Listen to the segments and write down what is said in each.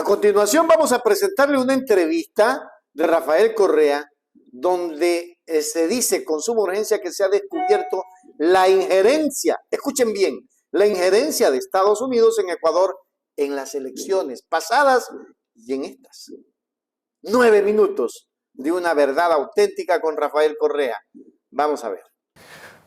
A continuación vamos a presentarle una entrevista de Rafael Correa donde se dice con suma urgencia que se ha descubierto la injerencia, escuchen bien, la injerencia de Estados Unidos en Ecuador en las elecciones pasadas y en estas. 9 minutos de una verdad auténtica con Rafael Correa. Vamos a ver.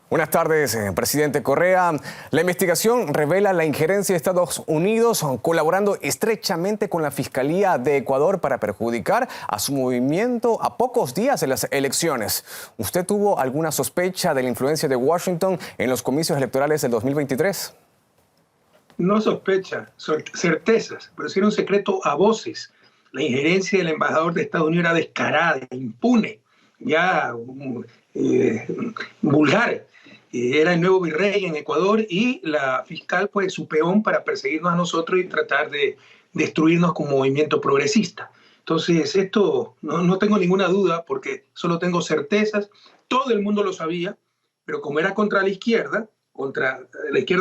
Buenas tardes, presidente Correa. La investigación revela la injerencia de Estados Unidos colaborando estrechamente con la Fiscalía de Ecuador para perjudicar a su movimiento a pocos días de las elecciones. ¿Usted tuvo alguna sospecha de la influencia de Washington en los comicios electorales del 2023? No sospecha, certezas, pero si era un secreto a voces. La injerencia del embajador de Estados Unidos era descarada, impune, ya vulgar. Era el nuevo virrey en Ecuador y la fiscal fue su peón para perseguirnos a nosotros y tratar de destruirnos como movimiento progresista. Entonces, esto no tengo ninguna duda porque solo tengo certezas. Todo el mundo lo sabía, pero como era contra la izquierda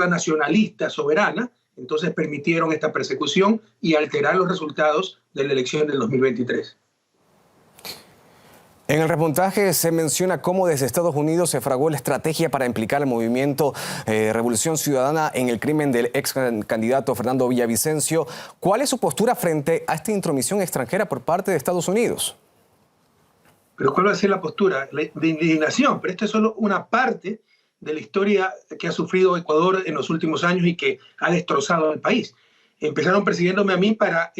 nacionalista, soberana, entonces permitieron esta persecución y alterar los resultados de la elección del 2023. En el reportaje se menciona cómo desde Estados Unidos se fraguó la estrategia para implicar al movimiento Revolución Ciudadana en el crimen del ex candidato Fernando Villavicencio. ¿Cuál es su postura frente a esta intromisión extranjera por parte de Estados Unidos? Pero ¿cuál va a ser la postura? De indignación, pero esto es solo una parte de la historia que ha sufrido Ecuador en los últimos años y que ha destrozado al país. Empezaron persiguiéndome a mí para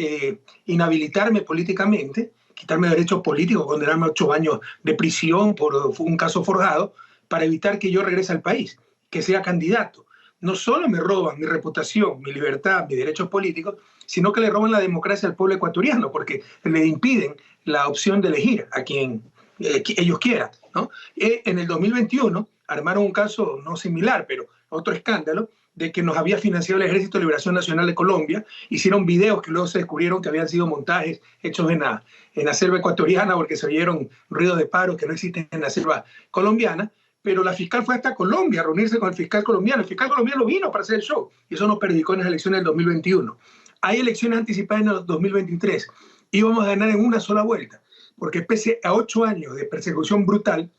inhabilitarme políticamente, quitarme derechos políticos, condenarme a 8 años de prisión por un caso forjado, para evitar que yo regrese al país, que sea candidato. No solo me roban mi reputación, mi libertad, mis derechos políticos, sino que le roban la democracia al pueblo ecuatoriano, porque le impiden la opción de elegir a quien ellos quieran, ¿no? En el 2021 armaron un caso no similar, pero otro escándalo, de que nos había financiado el Ejército de Liberación Nacional de Colombia. Hicieron videos que luego se descubrieron que habían sido montajes hechos en la selva ecuatoriana porque se oyeron ruidos de paro que no existen en la selva colombiana. Pero la fiscal fue hasta Colombia a reunirse con el fiscal colombiano. El fiscal colombiano vino para hacer el show y eso nos perjudicó en las elecciones del 2021. Hay elecciones anticipadas en el 2023. Íbamos a ganar en una sola vuelta porque pese a 8 años de persecución brutal,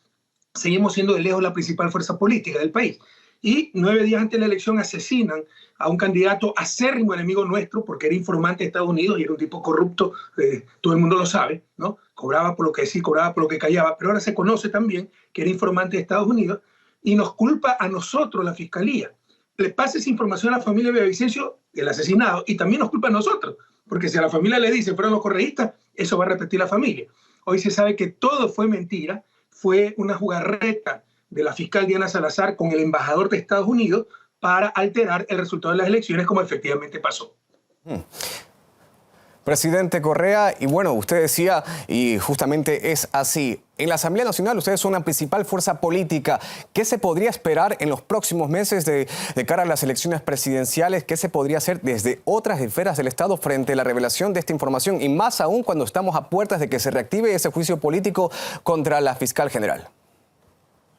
seguimos siendo de lejos la principal fuerza política del país. Y 9 días antes de la elección asesinan a un candidato acérrimo enemigo nuestro porque era informante de Estados Unidos y era un tipo corrupto, todo el mundo lo sabe, ¿no? Cobraba por lo que decía, cobraba por lo que callaba, pero ahora se conoce también que era informante de Estados Unidos y nos culpa a nosotros, la fiscalía. Le pasa esa información a la familia de Villavicencio, el asesinado, y también nos culpa a nosotros, porque si a la familia le dicen fueron los correístas, eso va a repetir la familia. Hoy se sabe que todo fue mentira, fue una jugarreta de la fiscal Diana Salazar con el embajador de Estados Unidos para alterar el resultado de las elecciones como efectivamente pasó. Presidente Correa, y bueno, usted decía, y justamente es así, en la Asamblea Nacional ustedes son la principal fuerza política. ¿Qué se podría esperar en los próximos meses de cara a las elecciones presidenciales? ¿Qué se podría hacer desde otras esferas del Estado frente a la revelación de esta información? Y más aún cuando estamos a puertas de que se reactive ese juicio político contra la fiscal general.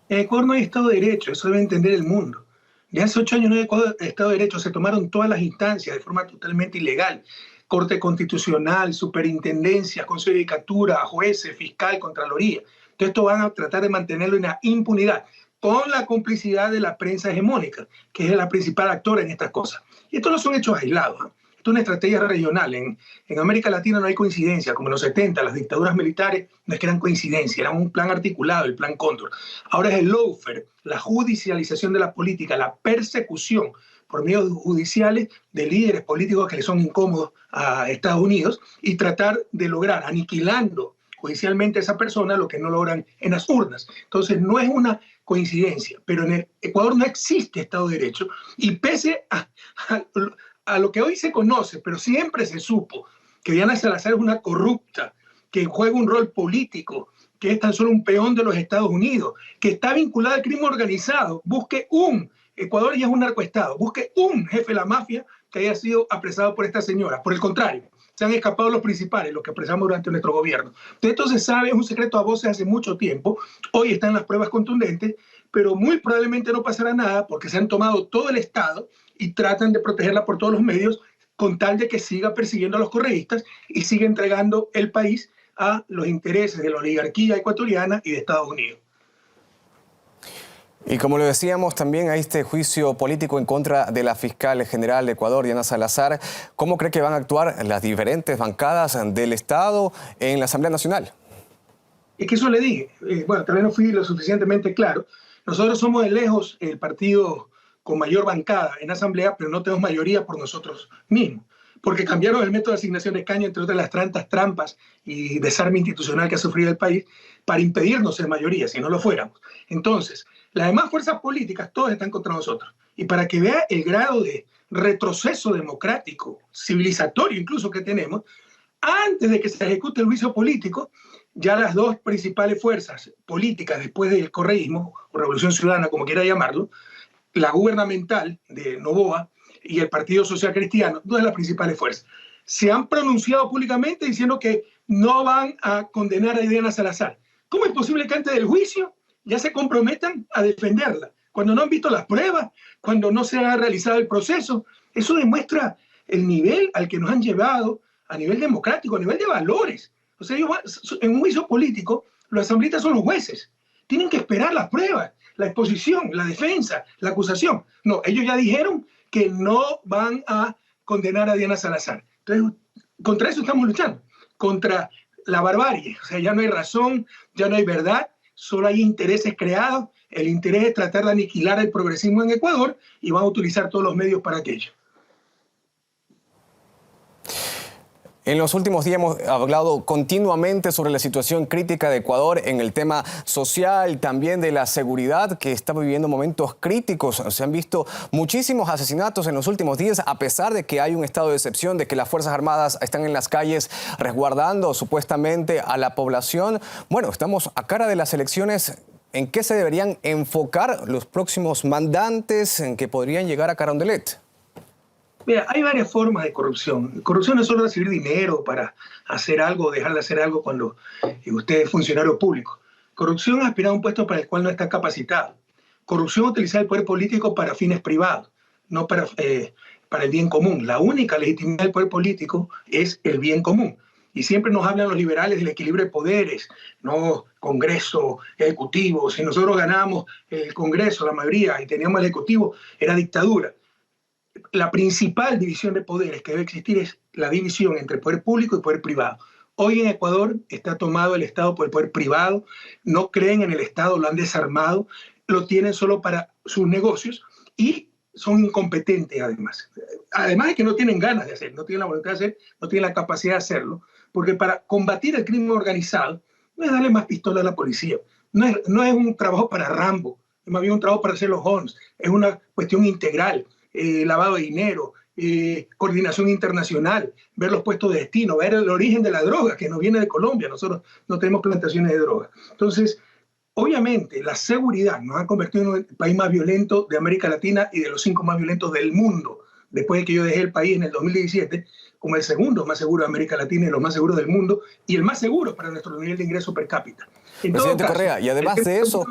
En Ecuador no hay Estado de Derecho, eso debe entender el mundo. De hace 8 años no hay Estado de Derecho, se tomaron todas las instancias de forma totalmente ilegal. Corte Constitucional, Superintendencia, Consejo de Judicatura, jueces, fiscal, Contraloría. Entonces esto van a tratar de mantenerlo en la impunidad, con la complicidad de la prensa hegemónica, que es la principal actora en estas cosas. Y estos no son hechos aislados, ¿eh? Esto es una estrategia regional. En América Latina no hay coincidencia, como en los 70, las dictaduras militares no es que eran coincidencia, era un plan articulado, el plan Cóndor. Ahora es el lawfare, la judicialización de la política, la persecución por medios judiciales de líderes políticos que le son incómodos a Estados Unidos y tratar de lograr, aniquilando judicialmente a esa persona, lo que no logran en las urnas. Entonces no es una coincidencia, pero en el Ecuador no existe Estado de Derecho y pese a lo que hoy se conoce, pero siempre se supo que Diana Salazar es una corrupta, que juega un rol político, que es tan solo un peón de los Estados Unidos, que está vinculada al crimen organizado. Ecuador ya es un narcoestado, busque un jefe de la mafia que haya sido apresado por esta señora. Por el contrario, se han escapado los principales, los que apresamos durante nuestro gobierno. Esto se sabe, es un secreto a voces hace mucho tiempo. Hoy están las pruebas contundentes, pero muy probablemente no pasará nada porque se han tomado todo el Estado y tratan de protegerla por todos los medios con tal de que siga persiguiendo a los correístas y siga entregando el país a los intereses de la oligarquía ecuatoriana y de Estados Unidos. Y como lo decíamos, también hay este juicio político en contra de la fiscal general de Ecuador, Diana Salazar. ¿Cómo cree que van a actuar las diferentes bancadas del Estado en la Asamblea Nacional? Es que eso le dije. Bueno, tal vez no fui lo suficientemente claro. Nosotros somos de lejos el partido con mayor bancada en Asamblea, pero no tenemos mayoría por nosotros mismos. Porque cambiaron el método de asignación de escaño, entre otras las tantas trampas y desarme institucional que ha sufrido el país, para impedirnos ser mayoría, si no lo fuéramos. Entonces, las demás fuerzas políticas, todas están contra nosotros. Y para que vea el grado de retroceso democrático, civilizatorio incluso que tenemos, antes de que se ejecute el juicio político, ya las dos principales fuerzas políticas después del correísmo, o Revolución Ciudadana, como quiera llamarlo, la gubernamental de Noboa y el Partido Social Cristiano, dos de las principales fuerzas, se han pronunciado públicamente diciendo que no van a condenar a Diana Salazar. ¿Cómo es posible que antes del juicio ya se comprometan a defenderla? Cuando no han visto las pruebas, cuando no se ha realizado el proceso. Eso demuestra el nivel al que nos han llevado a nivel democrático, a nivel de valores. O sea, en un juicio político, los asambleístas son los jueces. Tienen que esperar las pruebas, la exposición, la defensa, la acusación. No, ellos ya dijeron que no van a condenar a Diana Salazar. Entonces, contra eso estamos luchando, contra la barbarie. O sea, ya no hay razón, ya no hay verdad, solo hay intereses creados. El interés es tratar de aniquilar el progresismo en Ecuador y van a utilizar todos los medios para aquello. En los últimos días hemos hablado continuamente sobre la situación crítica de Ecuador en el tema social, también de la seguridad, que está viviendo momentos críticos. Se han visto muchísimos asesinatos en los últimos días, a pesar de que hay un estado de excepción, de que las Fuerzas Armadas están en las calles resguardando supuestamente a la población. Bueno, estamos a cara de las elecciones. ¿En qué se deberían enfocar los próximos mandantes en que podrían llegar a Carondelet? Mira, hay varias formas de corrupción. Corrupción no es solo recibir dinero para hacer algo o dejar de hacer algo cuando usted es funcionario público. Corrupción es aspirar a un puesto para el cual no está capacitado. Corrupción es utilizar el poder político para fines privados, no para el bien común. La única legitimidad del poder político es el bien común. Y siempre nos hablan los liberales del equilibrio de poderes, no Congreso, Ejecutivo. Si nosotros ganábamos el Congreso, la mayoría, y teníamos el Ejecutivo, era dictadura. La principal división de poderes que debe existir es la división entre poder público y poder privado. Hoy en Ecuador está tomado el Estado por el poder privado, no creen en el Estado, lo han desarmado, lo tienen solo para sus negocios y son incompetentes además. Además de que no tienen ganas de hacer, no tienen la voluntad de hacer, no tienen la capacidad de hacerlo, porque para combatir el crimen organizado no es darle más pistola a la policía, no es un trabajo para Rambo, es más bien un trabajo para hacer los Holmes, es una cuestión integral. Lavado de dinero, coordinación internacional, ver los puestos de destino, ver el origen de la droga que nos viene de Colombia. Nosotros no tenemos plantaciones de droga. Entonces, obviamente, la seguridad nos ha convertido en el país más violento de América Latina y de los 5 más violentos del mundo. Después de que yo dejé el país en el 2017, como el segundo más seguro de América Latina y los más seguros del mundo, y el más seguro para nuestro nivel de ingreso per cápita. Presidente Correa, y además de eso,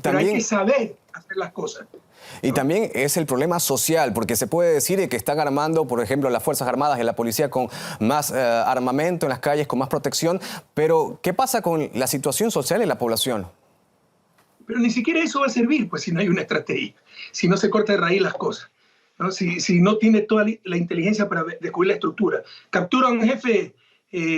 pero hay que saber hacer las cosas. Y también es el problema social, porque se puede decir que están armando, por ejemplo, las Fuerzas Armadas y la policía con más armamento en las calles, con más protección, pero ¿qué pasa con la situación social en la población? Pero ni siquiera eso va a servir, pues si no hay una estrategia, si no se corta de raíz las cosas, ¿no? Si no tiene toda la inteligencia para descubrir la estructura. Captura a un jefe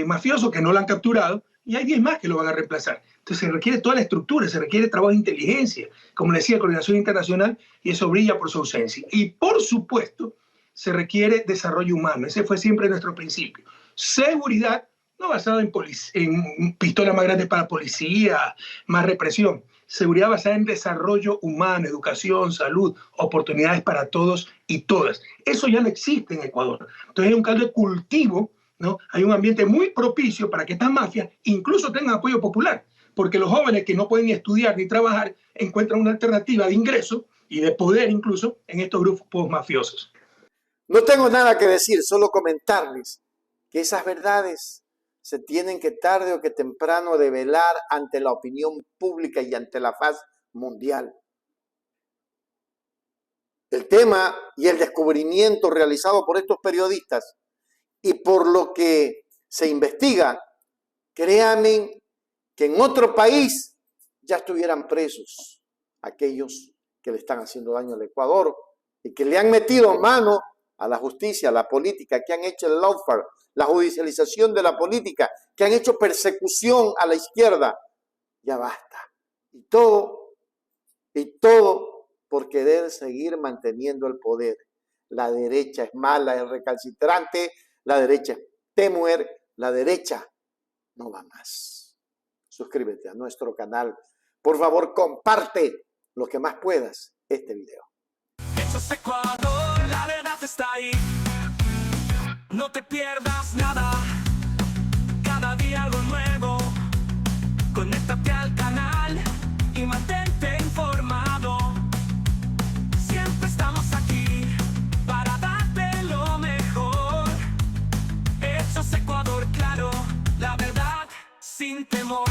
mafioso que no lo han capturado y hay 10 más que lo van a reemplazar. Entonces se requiere toda la estructura, se requiere trabajo de inteligencia, como le decía, coordinación internacional, y eso brilla por su ausencia. Y por supuesto, se requiere desarrollo humano. Ese fue siempre nuestro principio. Seguridad, no basada en pistolas más grandes para policía, más represión. Seguridad basada en desarrollo humano, educación, salud, oportunidades para todos y todas. Eso ya no existe en Ecuador. Entonces hay un caldo de cultivo, ¿no? Hay un ambiente muy propicio para que estas mafias incluso tengan apoyo popular, porque los jóvenes que no pueden ni estudiar ni trabajar encuentran una alternativa de ingreso y de poder incluso en estos grupos mafiosos. No tengo nada que decir, solo comentarles que esas verdades se tienen que tarde o que temprano develar ante la opinión pública y ante la faz mundial. el tema y el descubrimiento realizado por estos periodistas y por lo que se investiga, créanme que en otro país ya estuvieran presos aquellos que le están haciendo daño al Ecuador y que le han metido mano a la justicia, a la política, que han hecho el lawfare, la judicialización de la política, que han hecho persecución a la izquierda. Ya basta. Y todo por querer seguir manteniendo el poder. La derecha es mala, es recalcitrante, la derecha es temuer, la derecha no va más. Suscríbete a nuestro canal. Por favor, comparte lo que más puedas este video. Hechos Ecuador, la verdad está ahí. No te pierdas nada, cada día algo nuevo. Conéctate al canal y mantente informado. Siempre estamos aquí para darte lo mejor. Hechos Ecuador, claro, la verdad sin temor.